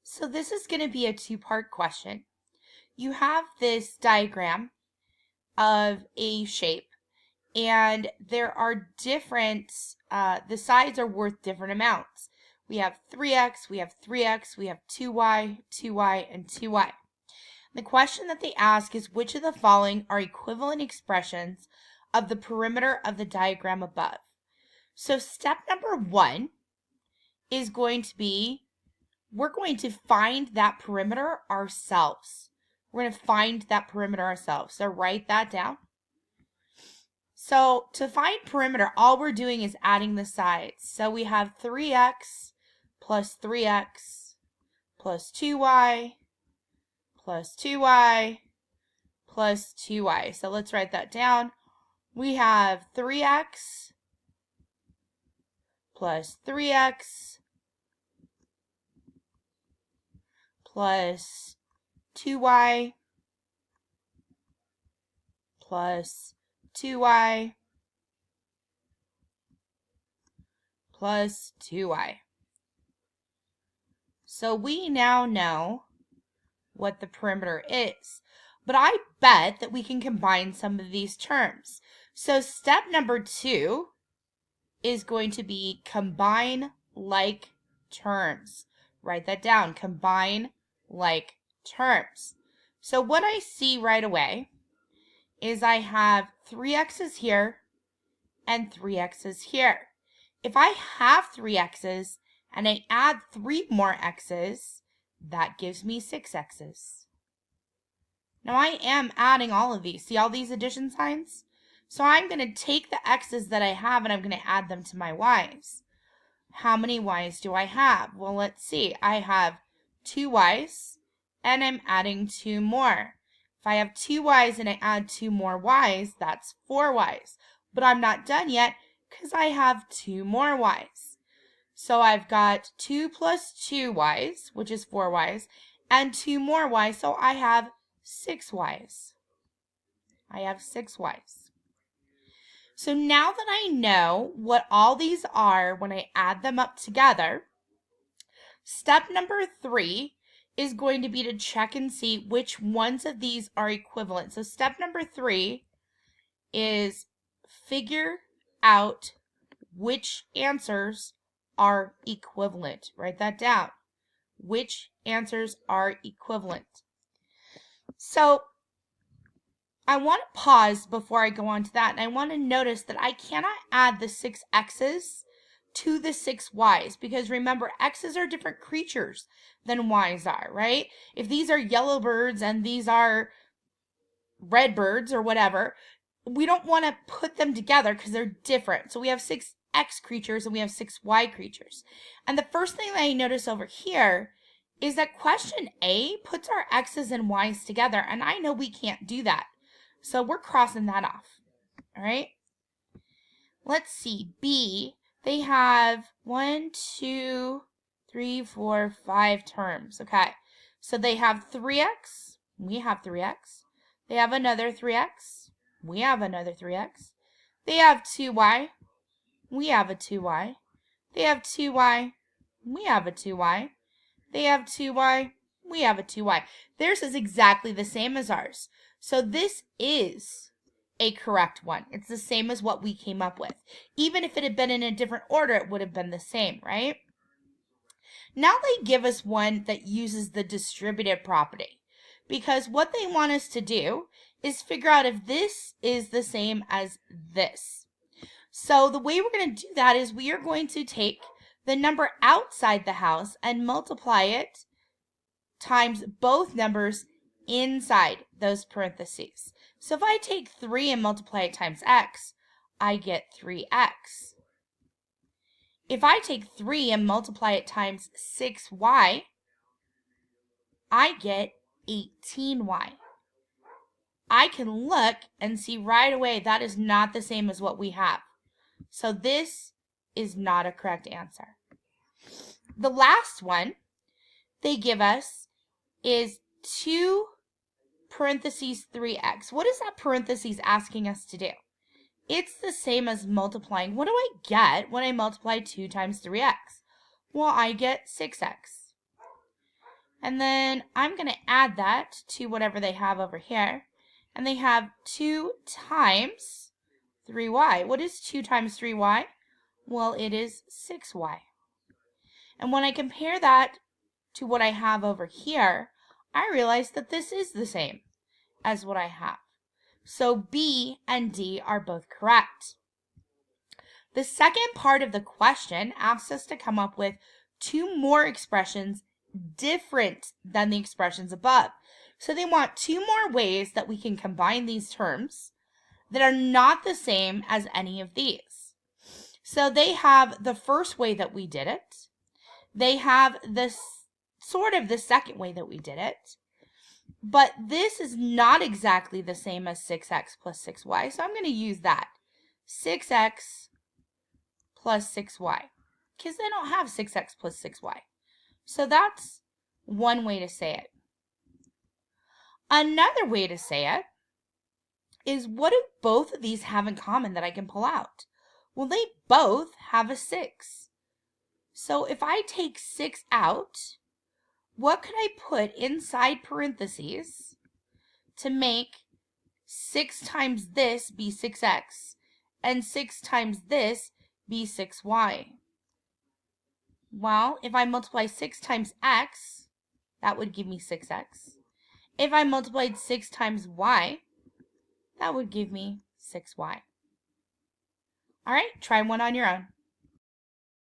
So this is going to be a two-part question. You have this diagram of a shape, and there are different, the sides are worth different amounts. We have 3x, we have 3x, we have 2y, 2y, and 2y. The question that they ask is which of the following are equivalent expressions of the perimeter of the diagram above? So step number one is going to be we're going to find that perimeter ourselves. We're going to find that perimeter ourselves. So write that down. So to find perimeter, all we're doing is adding the sides. So we have 3x plus 3x plus 2y plus 2y plus 2y. So let's write that down. We have 3x plus 3x plus 2y plus 2y plus 2y. So we now know what the perimeter is, but I bet that we can combine some of these terms. So step number 2 is going to be combine like terms. Write that down, combine like terms. So what I see right away is I have 3x's here and 3x's here. If I have 3x's and I add 3 more x's, that gives me 6x's. Now I am adding all of these. See all these addition signs? So I'm going to take the x's that I have and I'm going to add them to my y's. How many y's do I have? Well, let's see. I have 2 y's and I'm adding 2 more. If I have 2 y's and I add 2 more y's, that's 4 y's. But I'm not done yet because I have 2 more y's. So I've got 2 plus 2 y's, which is 4 y's, and 2 more y's, so I have 6 y's. I have 6 y's. So now that I know what all these are when I add them up together, step number 3 is going to be to check and see which ones of these are equivalent. So step number 3 is figure out which answers are equivalent. Write that down. Which answers are equivalent. So I want to pause before I go on to that, and I want to notice that I cannot add the 6 x's to the 6 y's, because remember, x's are different creatures than y's are, right? If these are yellow birds and these are red birds or whatever, we don't want to put them together because they're different. So we have 6 x creatures and we have 6 y creatures. And the first thing that I notice over here is that question A puts our x's and y's together, and I know we can't do that. So we're crossing that off. All right. Let's see. B, they have 1, 2, 3, 4, 5 terms. Okay. So they have 3x. We have 3x. They have another 3x. We have another 3x. They have 2y. We have a 2y. They have 2y. We have a 2y. They have 2y. We have a 2y. Theirs is exactly the same as ours. So this is a correct one. It's the same as what we came up with. Even if it had been in a different order, it would have been the same, right? Now they give us one that uses the distributive property, because what they want us to do is figure out if this is the same as this. So the way we're going to do that is we are going to take the number outside the house and multiply it times both numbers inside those parentheses. So if I take 3 and multiply it times x, I get 3x. If I take 3 and multiply it times 6y, I get 18y. I can look and see right away that is not the same as what we have. So this is not a correct answer. The last one they give us is 2 parentheses 3x. What is that parentheses asking us to do? It's the same as multiplying. What do I get when I multiply 2 times 3x? Well, I get 6x. And then I'm going to add that to whatever they have over here. And they have 2 times 3y. What is 2 times 3y? Well, it is 6y. And when I compare that to what I have over here, I realize that this is the same as what I have. So B and D are both correct. The second part of the question asks us to come up with 2 more expressions different than the expressions above. So they want 2 more ways that we can combine these terms that are not the same as any of these. So they have the first way that we did it. They have this sort of the second way that we did it. But this is not exactly the same as 6x plus 6y, so I'm going to use that. 6x plus 6y, because they don't have 6x plus 6y. So that's one way to say it. Another way to say it is, what do both of these have in common that I can pull out? Well, they both have a 6. So if I take 6 out, what could I put inside parentheses to make 6 times this be 6x and 6 times this be 6y? Well, if I multiply 6 times x, that would give me 6x. If I multiplied 6 times y, that would give me 6y. All right, try one on your own.